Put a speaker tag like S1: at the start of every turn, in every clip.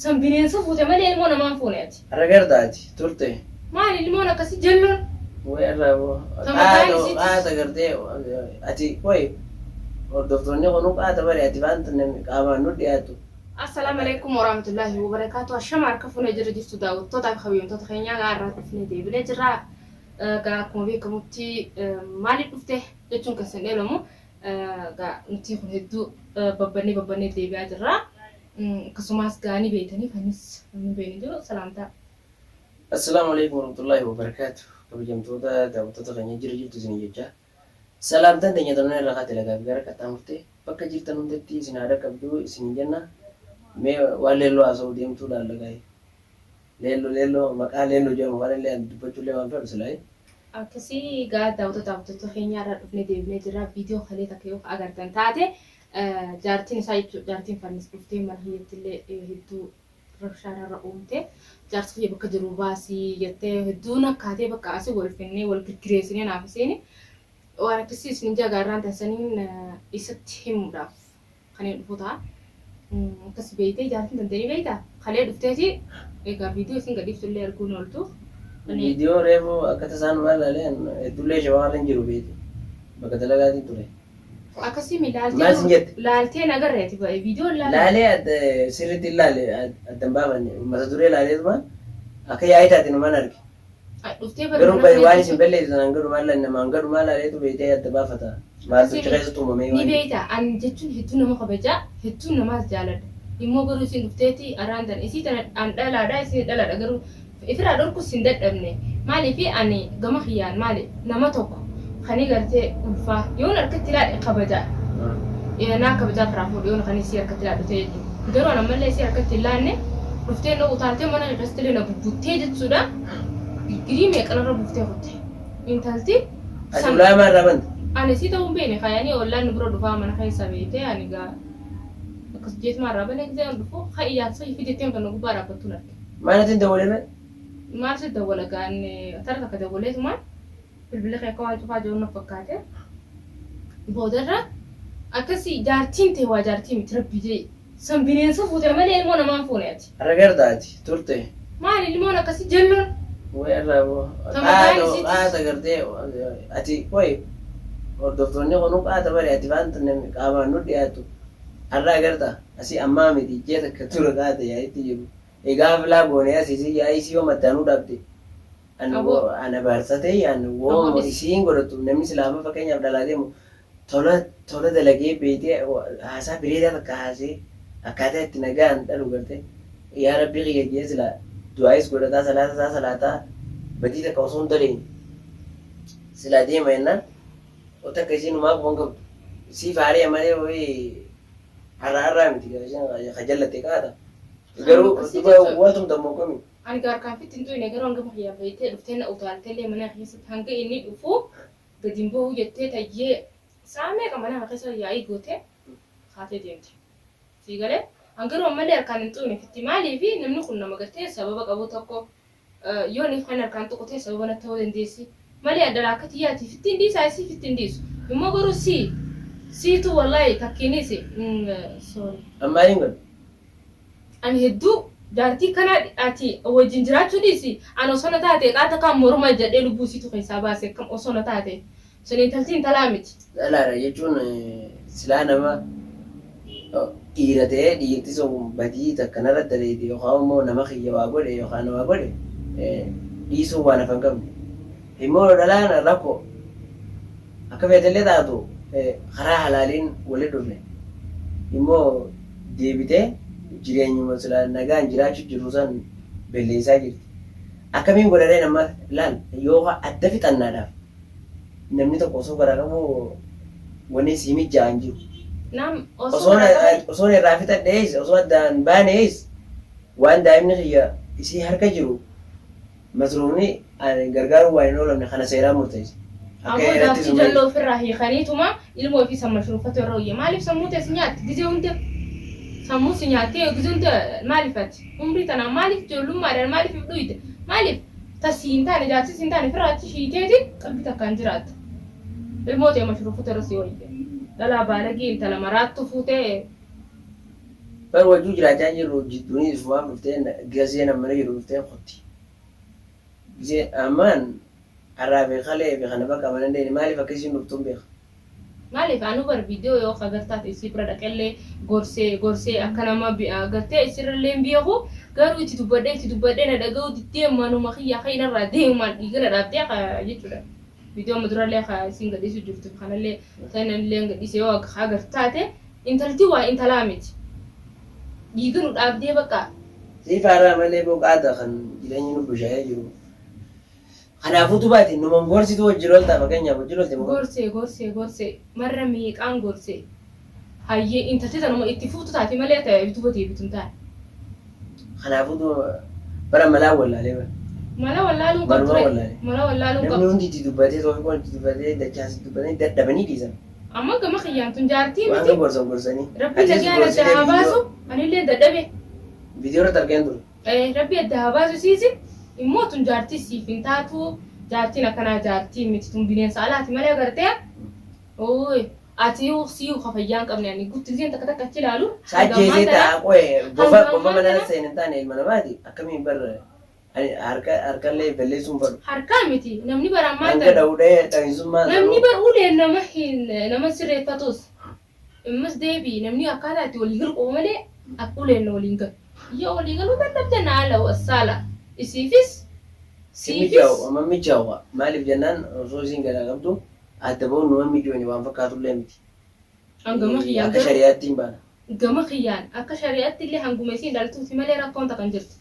S1: Sambineen sufuute malee ilmoo namaan fuuneeti.
S2: Ragardaati turte.
S1: Maali ilmoon akkasii jalloon?
S2: Weeraroo. Qaata gartee ati wayi hordoftoonni kun qaata bari ati waanta namni qaamaan nu dhiyaatu.
S1: Assalamu alaikum warahmatullahi wabarakatuh. Ashama harka fuunee jira jirtu daawwattoota fi hawwiyyoota keenyaa gaarraa dhufnee deebilee jirra. Akkuma beekamutti maaliif dhufte jechuun kan isin dheebamu nuti kun hedduu babbannee deebi'aa jirra. Akkasumas gaanii beeytanii kanis namni beeyni jiru salaamtaa.
S2: Assalamu alaikum warahmatullahi wabarakatuh. Kabajamtoota daawwattoota keenya jira jirtu isin jecha. Salaamtaan teenya tanaan irraa kaatee lagaa fi gara qaxxaamurtee bakka jirtan hundatti isin haadha qabdu isin jenna. Mee waan leelloo haasa'uu deemtuu laallagaye. Leelloo maqaa leelloo jedhamu waan illee dubbachuullee waan fedhu silaayi.
S1: Akkasii daawwattoota keenyaa irraa dhufnee deebinee jirra. Viidiyoo kalee takka yoo agartan taate jaartiin isaa jechuudha. Jaartiin fannis dhuftee mana hiyyattillee hedduu rabshaarra uumte. Jaarsi kiyya bakka jiru baasii jettee hedduun akkaatee bakka asii wal finnee wal girgireessinee naaf iseeni. Waan akkasii isin jagaarraan taasisaniin isatti himuudhaaf kan hin dhufu ta'a. Akkas beeytee jaartiin dandeenye beeytaa? Kalee dhufteeti egaa viidiyoo isin gadhiiftullee arguun ooltu.
S2: Viidiyoo reefuu akka tasaan maal laaleen heddullee shamarran jiru beeti. Bakka dalagaatiin ture.
S1: Akkasii
S2: Maal sin jette?
S1: laaltee nagarreeti viidiyoo
S2: Laalee sirriitti ilaalee addan baafanne mata duree laaleetuma akka yaa'ii taatiin mana arge.
S1: Dhuftee
S2: Garuu waan isin balleessisan hangadu maal lannama hangadu maal laaleetu beetee adda baafata. Maaltu keessatti uumamee
S1: ni beeyta an jechuun hedduu nama kabajaa hedduu namaas jaaladha. Immoo garuu isin dhufteeti araantan isii tana an dhalaadhaa isin dhaladha garuu ifirraa dhorkus hin dadhabne. Maaliif ani gama kiyyaan maali nama tokko kanii gartee ulfaa yoon harkatti ilaadhe kabajaa. Naa kabajaa firaa fuudhu yoon kan isii harkatti ilaadhu ta'e jechuudha. Garuu anammallee isii harkatti ilaanne dhuftee na utaaltee mana irratti na bubbuttee jechuudha. Girii meeqanarra buuftee kutte. Intalti
S2: ati ulaa maarraa banta?
S1: ani si ta'uun beene kayanii ollaan bira dhufaa mana keessa beekte ani gaa akkas jeetumarraa banee gisee dhufu haa ijaarsa fideetteen kan gubbaa dhaabbattuun arge.
S2: Maalitiin dabalee
S1: Maal si dawwala gaan tara takka dawwaleetumaan bilbila kee akka waan cufaa jiru na fakkaate. Boodarra akkasii jaartiin ta'e waa jaartii miti rabbi jee san bineensa fuute malee ilmoo namaan fuuneeti.
S2: Ragardaati turte.
S1: Maali ilmoon akkasii jalloon?
S2: Weeraroo. Qaata gartee ati wayi hordoftoonni kun qaata bari ati waanta namni qaamaan nu dhiyaatu. Har'a agarta asii ammaa miti jee takka ture qaata yaa'itti jiru. Egaa filaa goonee asii yaa'ii si yoo maddaanuu dhabde. Ana baarsatee yaanne woo isiin godhatu namni islaama fakkeenyaaf dhalaa deemu tola dalagee beetee haasaa bireedaa takka haasee akkaataa itti nagaan dhalu gartee yaa rabbii kiyya jee silaa du'aayis godhataa salaataa badii takka osoo hin toleen silaa deema jennaan wanta akkasiin uumaa kuwan qabdu siif haaree malee wayii har'aa miti kajallattee qaata garuu wantum dammoo kami.
S1: Ani garkaan fitti hin tuyne garuu hanga mahiyyaa beektee dhuftee na utaalteellee mana keessatti hanga inni dhufu gadi hin bahu jettee tayyee saamee mana keessa yaa'ii gootee kaatee deemte. Sii galee hangaruu ammallee harkaan hin tuyne fitti maaliifi namni kun nama gartee sababa qabu tokko yoo ni kan harkaan tuqutee sababa natti ta'uu dandeessi. Malee adda akka xiyyaati fitti hin dhiisaa isii fitti hin dhiisu. Immoo garuu siitu wallahi takkiinis sorry.
S2: Ammaaliin godhu.
S1: Ani hedduu jaartii kana ati wajjin jiraachuu dhiisi an osoo na taate qaata kan morma jedhee lubbuu siitu keessaa baase kam osoo na taate sun intaltiin talaa miti.
S2: Dhalaadha jechuun silaa nama dhiira ta'ee dhiirti sun badii takka narratti daleete yookaan immoo nama kiyya waa godhe yookaan waa godhe dhiisuu waan hafan qabne. Immoo dhalaan rakkoo akka feetallee taatu karaa halaaliin walitti dhufne immoo deebitee jireenyuma silaa nagaan jiraachuu jiru san belleessaa jirti. Akkamiin godhadhee nama laal yoo adda fixannaadhaaf namni tokko osoo garaa qabu wanni sii mijjaan jiru. Osoo irraa fixadhees osoo addaan baanees waan daa'imni kiyya isii harka jiru masruufni gargaaruu waan hin oolamne kana seeraa murteessa.
S1: Ammoo gaafii jalloo ofirraa hiikaniituma ilmoo ofii san mashruufatu irra hojje maaliif sammuu teessi nyaatti gizee hunda sammuu si nyaattee gizee hunda maaliif ati umrii tanaan maaliif ijoollummaadhaan maaliif dhuyite maaliif tasii hin taane jaarsis hin taane firraatti shiiteetiin qalbii takkaan jiraatta. Ilmoo ta'e mashruufatu irra si hojje dhalaa baalagii intala maraattu fuutee
S2: فالوجو جراجان يرو جدوني فما بفتين جازينا من يرو بفتين خطي زي أمان عربي خليه بخنا بقى من عندي مالي فكيسين نبتون بيخ
S1: maaliif anu bar viidiyoo yoo agartaat isii bira dhaqallee gorsee akkana ma agartee isirrallee hin beeku garuu itti dubbadhee na dhaga'u diddee manuma kiyyaa kan irraa deemumaan dhiigana dhaabdee jechuudha. Viidiyoo muduraallee isiin gadhiisu jirtu kanallee sanallee gadhiise yoo agartaate intalti waa intalaa miti dhiiganu dhaabdee bakka.
S2: Sifaara malee boqaata kan jireenyi nu bushaayee jiru. Kanaafuu tubaati numan gorsitu wajjiroolta fakkeenyaaf wajjiroolte
S1: gorsee marra meeqaan gorsee hayyee intalti tanuma itti fuutu taate malee ta'e bitu bitun taate.
S2: Kanaafuu bara malaa wallaalee bara.
S1: Mala wallaaluun qabu ture. Mala wallaaluun qabu.
S2: Namni hundi itti dubbatee toofi qoon itti dubbatee dachaas itti dubbatanii dadhabanii dhiisan.
S1: Amma gama kiyyaan tun jaartii miti.
S2: Waan gorsanii.
S1: Rabbi dhagaan adda haa baasu anillee dadhabe.
S2: Viidiyoo irratti argeen ture.
S1: Rabbi adda haa baasu siisi immoo tun jaartii siif hin taatu jaartiin akkanaa jaartii miti tun bineensa alaati malee agartee. Ooyi ati siyuu kafayyaan qabne ani guddisiin takka achi ilaalu.
S2: Saajjeesee ta'a qo'ee gofa mana seenan taane ilma namaati akkamiin barra. Harkallee balleessuun falu.
S1: Harkaa miti namni bara ammaa
S2: Hanga dha'uudhee dhahiisummaa.
S1: namni bara uleen nama sirreeffatus immas deebii namni akkaataa itti walii galu malee akka uleen waliin galu. Yoo walii galuu dadhabde naala wasaala isiifis
S2: Amma mijaawwa maaliif jennaan osoo isiin garaa qabdu adda ba'uun nama mijooni waan fakkaatullee miti.
S1: Hangama kiyyaan
S2: Akka shari'aatti hin baana.
S1: gama kiyyaan akka shari'aatti illee hanguma isiin dhaltuuti malee rakkoon takkan jirtu.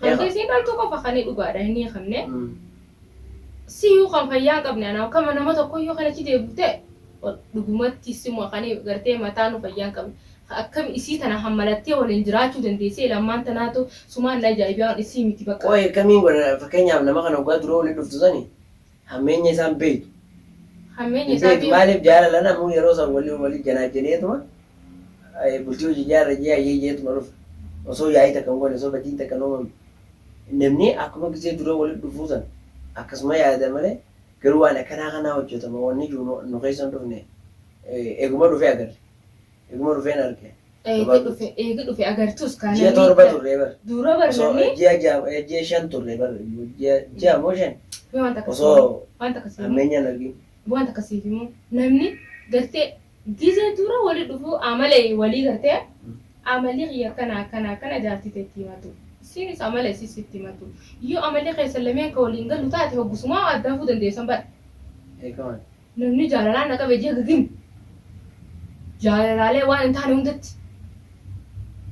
S1: Hanga isiin dhaltuu qofa kan dhugaadha hin hiikamne. Siyuu kan fayyaa qabne anaa kama nama tokko yoo kanatti deebite dhugumatti simu kan gartee mataa nu fayyaa qabne. Akkam isii tana hammalattee waliin jiraachuu dandeessee lammaan tanaatu sumaan ajaa'ibaa isii miti bakka.
S2: Qo'ee kamiin godha fakkeenyaaf nama kana waggaa dura walii dhuftu sani hammeenya isaan beektu.
S1: Hammeenya isaa beeku.
S2: Maaliif jaalala namuu yeroo isaan walii janaajaneetuma bultii hojii jaarra jee ayyee jeetuma dhufa. Osoo yaa'ii takka hin goone osoo badii takka hin uumamne. Namni akkuma gisee dura walii dhufuu sana akkasuma yaada malee garuu waan akkanaa kanaa hojjetama wanni jiru nu keessa hin dhufne eeguma dhufee agarre. Eeguma dhufeen arge.
S1: Eegi dhufe agartuus kan
S2: Ji'a torba turre bara.
S1: dura barnamni
S2: Ji'a shan turre bara. Ji'a moo shan.
S1: wanta
S2: Osoo
S1: akkasii
S2: hammeenyaan arginu.
S1: wanta akkasiif immoo namni gartee gisee dura walii dhufu amala walii gartee amalli xiyya kana jaartite itti himatu. Isinis amala isis itti himatu. Yoo amalli keessan lameen ka waliin galu taate hoggusuma addaa fuu dandeessan bara.
S2: Eegaman.
S1: Namni jaalalaan na qabe jee gagim. Jaalalaalee waan hin taane hundatti.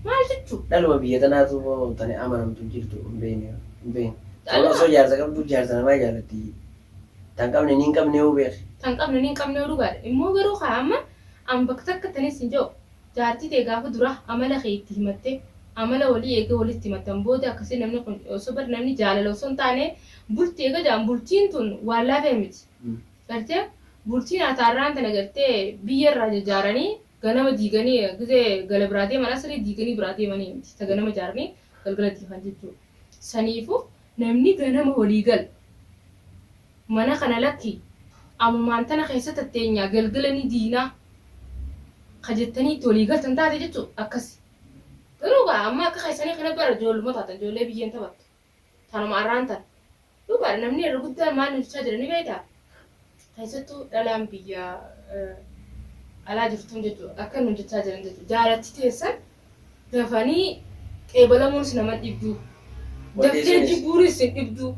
S1: Maal jechuudha?
S2: Dhaluma biyya tanaatu tani amanamtu jirtu hin beekne. Osoo jaarsa qabdu jaarsa namaa jaallatti. Tan qabne ni hin qabne yoo beekne.
S1: Tan qabne ni hin qabne yoo dhugaadha. Immoo garuu haa amma bakka takka tanis hin jiru. Jaartii ta'e gaafa dura amala kee itti himattee amala walii eegee walitti himatan booda akkasii namni kun osoo bar namni jaalala osoo hin taane bultii eega jaan bultiin tun waan laafee miti. Gartee bultiin ataarraan tana gartee biyya irraa jajjaaranii ganama diiganii gisee gala biraatee mana sirrii diiganii biraatee manii miti. Ta ganama jaaranii galgala diigan jechuudha. Saniifuu namni ganama walii gal mana kana lakki ammumaan tana keessa tatteenyaa galgalanii diinaa kajettanii itti walii galtan taate jechuudha akkasi. Garuu amma akka keessanii kana bara ijoollummaa taatan ijoollee biyyeen taphattu. Tanuma arraan tan. Dhugaadha namni irra guddaan maal hojjechaa jira ni beektaa? Keessattuu dhalaan biyya alaa jirtuun jechuudha. Akka inni hojjechaa jiran jechuudha. Jaalatti teessan dafanii qeebalamuunis nama dhibduu. Daftee jibbuunis hin dhibduu.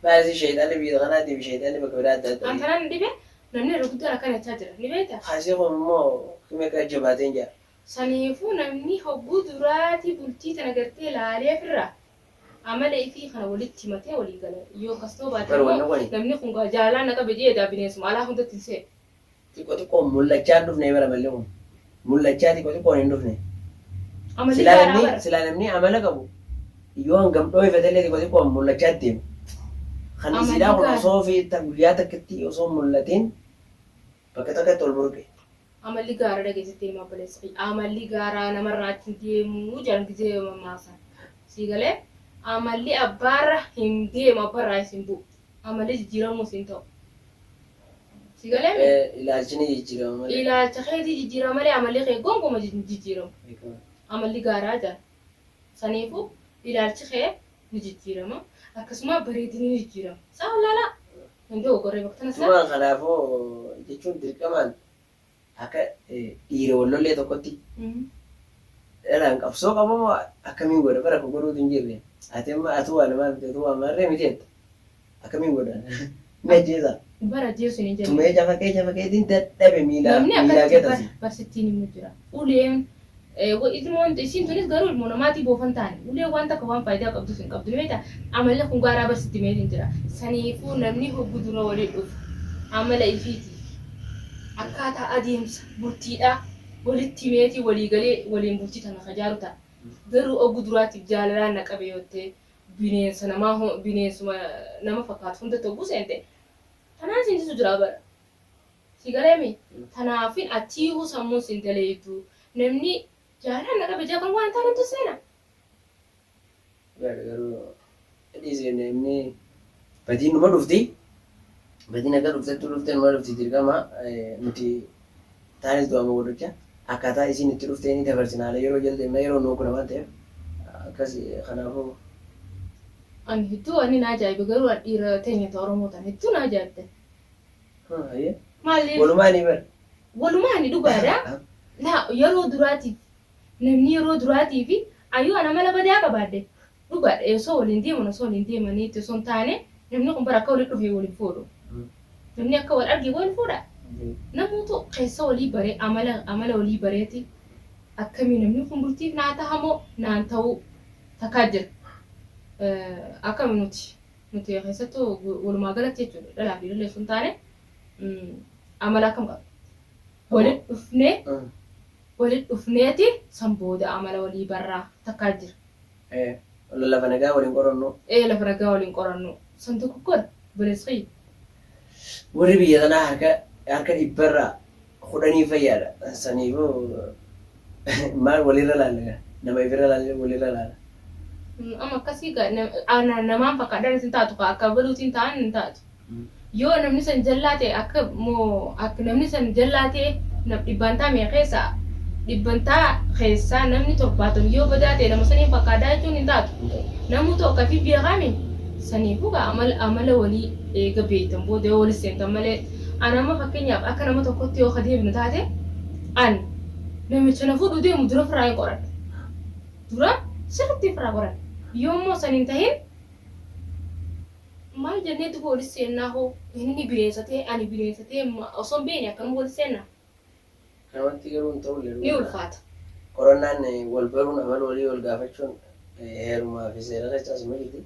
S2: Baay'ee sheexanni biyya kanaatiif sheexanni bakka biraa adda addaa.
S1: Antanaan dhibee namni irra guddaan akkana jechaa jira ni beektaa?
S2: Haasee kun immoo kuma akka jabaateen jira.
S1: Saniifuu namni hogguu duraatii bultii tana gartee ilaalee firra amala ifii kana walitti himatee walii gala. Yoo akkas ta'uu baate namni kun jaalalaa na qabe jedhaa bineensuma alaa hundatti hin se'e.
S2: Xiqqoo mul'achaa dhufnee bara malee kun. Mul'achaa xiqqoo hin dhufne.
S1: Amalli gaaraa bara.
S2: Silaa namni amala qabu yoo hangam dhoofatee xiqqoo mul'achaa deemu. Kan isiidhaa kun osoo fi guyyaa takkatti osoo mul'atiin bakka takkatti ol burqe.
S1: Amalli gaaraa dhageessittee himaa baleessa. Amalli gaaraa namarraa ittiin deemuu jalan gisee mammaasa. Siigalee amalli abbaarra hin deemu abbaarraa isin bu'u. Amalli jijjiiramuus hin ta'u. Sigalee
S2: ilaalchini jijjiirama malee.
S1: ilaalcha keetii jijjiirama malee amalli kee gonkumaa jijjiiramu. Amalli gaaraa jira. Saniifuu ilaalchi kee ni jijjiirama. Akkasuma bareedinni ni jijjiirama. Saa olaanaa. Hundee ogorree bakka sana
S2: Tuma kanaafuu jechuun dirqamaan akka dhiira wallollee tokkotti dharaan qabsoo qabamoo akkamiin godha bara kun godhuutu hin jirre. Ati amma atuu waa lamaa miti atuu waa marree miti jetta. Akkamiin godha? Ni ajjeesa.
S1: bara jeesu ni jira.
S2: Tumee cafaqeetiin dadhabe miilaa
S1: Namni
S2: miilaa
S1: akkatti
S2: gatasi.
S1: barsittiin himu jira. Uleen ilmoon isiin tunis garuu ilmoo namaatii boofan taane. Uleen wanta akka waan faayidaa qabdu hin qabdu beektaa. Amalli kun gaaraa barsitti meetiin jira. Saniifuu namni hoggu dura waliin dhufu. Amala ifiiti. Akkaataa adeemsa bultiidhaa walitti meetii waliigalee waliin bultii tana fajaaru ta'a. Garuu hoggu duraatiif jaalalaan na qabe yoo ta'e bineensuma nama fakkaatu hunda ta'uu seente. Tanaan sintisu jira bara. Sigalee tanaafin achiihu sammuu sintaleetu namni jaalaan na qabe jaakan waan taanatu seena.
S2: Garuu dhiisee namni badii numa dhufti. Badii nagaa dhuftee numa dhufti dirqama nuti taanis du'ama godhacha. Akkaataa isiin itti dhuftee ni dabarsina yeroo jaldeemna yeroo nuu kuna waan ta'eef akkas kanaafuu.
S1: Ani hedduu ani na ajaa'ibe garuu dhiira teenya Oromoo tan hedduu na ajaa'ibde. Maaliif?
S2: Walumaa ni bara.
S1: Walumaa ni dhugaadha. Yeroo duraatiif namni yeroo duraatiif ayyuu ana mala badaa qabaadde dhugaadha osoo waliin deeman osoo waliin deemanii osoo hin taane namni kun bara akka waliin dhufee waliin fuudhu. Namni akka wal argee waliin fuudha. Namoota keessa walii baree amala walii bareeti akkamii namni kun bultiif naa tahamoo naan ta'uu takkaa jira. Akkami nuti keessattuu walumaa galatti jechuudha dhalaa fi dhallee sun taane amala akkam qaba. Waliin dhufneeti san booda amala walii barraa takkaa jira.
S2: Lafa nagaa waliin qorannu.
S1: Lafa nagaa waliin qorannu san tokko godha bilisqii.
S2: Warri biyya tanaa harka dhibbarraa kudhanii fayyaadha. Saniifuu maal walirra laalla nama ifirra laalla walirra laalla.
S1: Amma akkasii namaan fakkaatan isin taatu akka baluutiin ta'an hin taatu. Yoo namni san jallaate akka namni san jallaate dhibbantaa mee keessaa dhibbantaa keessaa namni torbaatan yoo badaate nama saniin fakkaataa jechuun hin taatu. Namni tokko fi beekame saniifuu amala walii eega beektan booda yoo walis seentan malee anama fakkeenyaaf akka nama tokkotti yoo adeemnu taate namicha na fuudhu deemu dura firaa hin qoradha. Dura sirriitti firaa qoradha. Yoommoo san hin tahin maal jenneetu walis seennaa hoo inni bineensa ta'e ani bineensa ta'e osoo hin beekne akkanuma walis seennaa.
S2: Namatti garuu hin ta'u
S1: Ni ulfaata.
S2: Qorannaan wal baruun amala walii wal gaafachuun heerumaa fi seera keessas maaliiti?